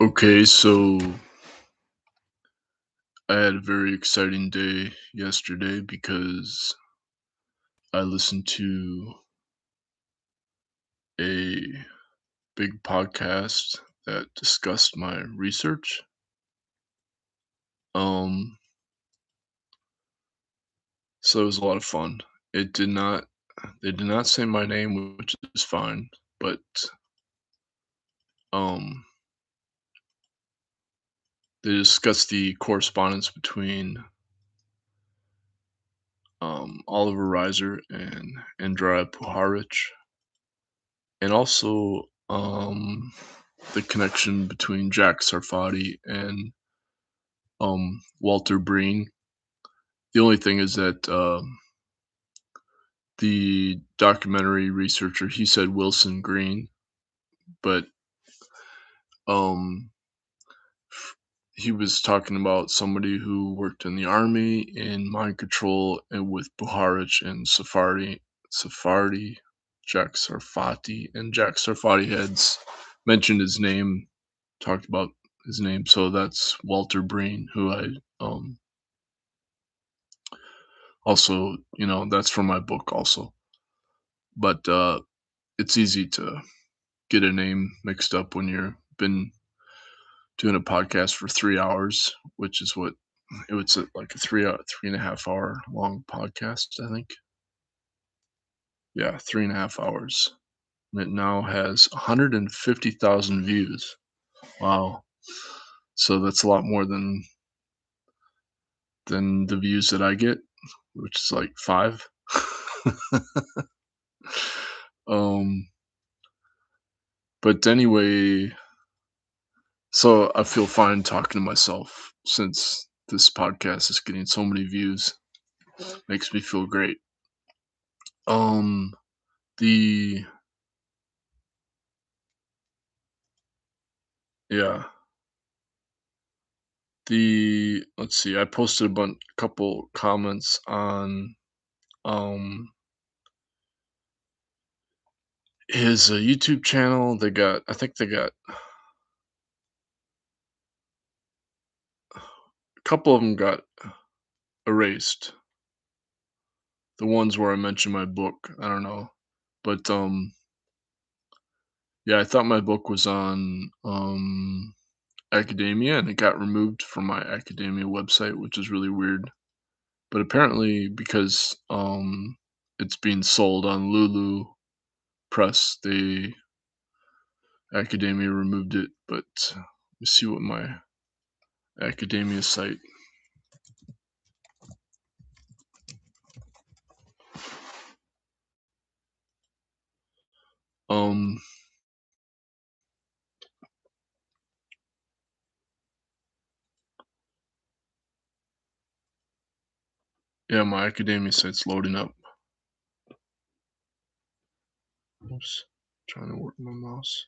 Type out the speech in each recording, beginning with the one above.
Okay, so I had a very exciting day yesterday because I listened to a big podcast that discussed my research. Um, so it was a lot of fun. It did not they did not say my name, which is fine, but um they discussed the correspondence between Oliver Reiser and Andrea Puharich, and also the connection between Jack Sarfatti and Walter Breen. The only thing is that the documentary researcher, he said Wilson Green, but um, he was talking about somebody who worked in the army in mind control and with Puharich and Jack Sarfatti, and Jack Sarfatti had mentioned his name, talked about his name, so that's Walter Breen, who I also, that's from my book also. But it's easy to get a name mixed up when you've been doing a podcast for 3 hours, which is what it was like a 3.5 hour long podcast, I think. Yeah, 3.5 hours. And it now has 150,000 views. Wow. So that's a lot more than the views that I get, which is like five. um, but anyway, so I feel fine talking to myself since this podcast is getting so many views. Makes me feel great. Um, the yeah, the let's see. I posted couple comments on um his YouTube channel. I think they got a couple of them got erased. The ones where I mentioned my book, I don't know, but yeah, I thought my book was on academia, and it got removed from my academia website, which is really weird. But apparently, because it's being sold on Lulu Press, the academia removed it. But let me see what my academia site. Um, yeah, my academia site's loading up. Oops, trying to work my mouse.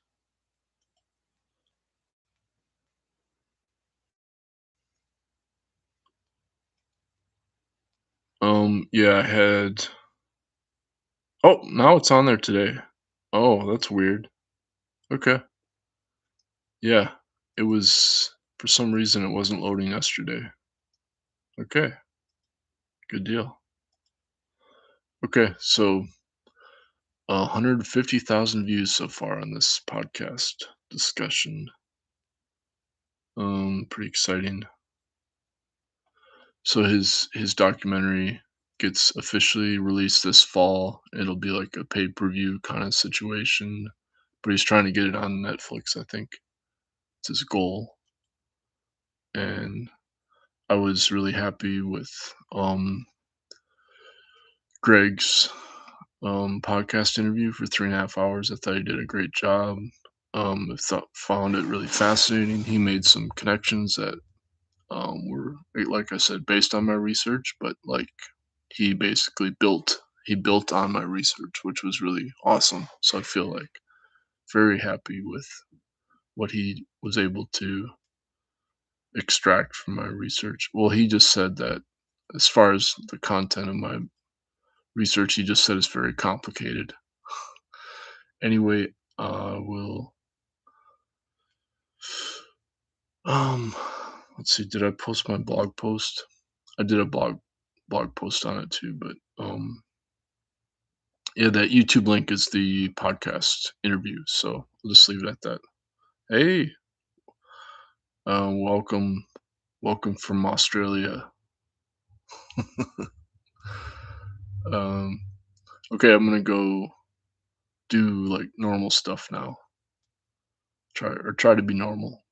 Yeah, I had. Oh, now it's on there today. Oh, that's weird. Okay. Yeah, it was for some reason it wasn't loading yesterday. Okay, good deal. Okay, so 150,000 views so far on this podcast discussion. Pretty exciting. So his documentary gets officially released this fall. It'll be like a pay-per-view kind of situation, but he's trying to get it on Netflix, I think. It's his goal. And I was really happy with Greg's podcast interview for 3.5 hours. I thought he did a great job. Found it really fascinating. He made some connections that were, like I said, based on my research, but like he basically built on my research, which was really awesome. So I feel like very happy with what he was able to extract from my research. Well, he just said that as far as the content of my research, he just said it's very complicated. Anyway, we'll Um, let's see, did I post my blog post? I did a blog post on it too, but yeah, that YouTube link is the podcast interview, so I'll just leave it at that. Hey, welcome from Australia. Um, okay, I'm gonna go do like normal stuff now. Try to be normal.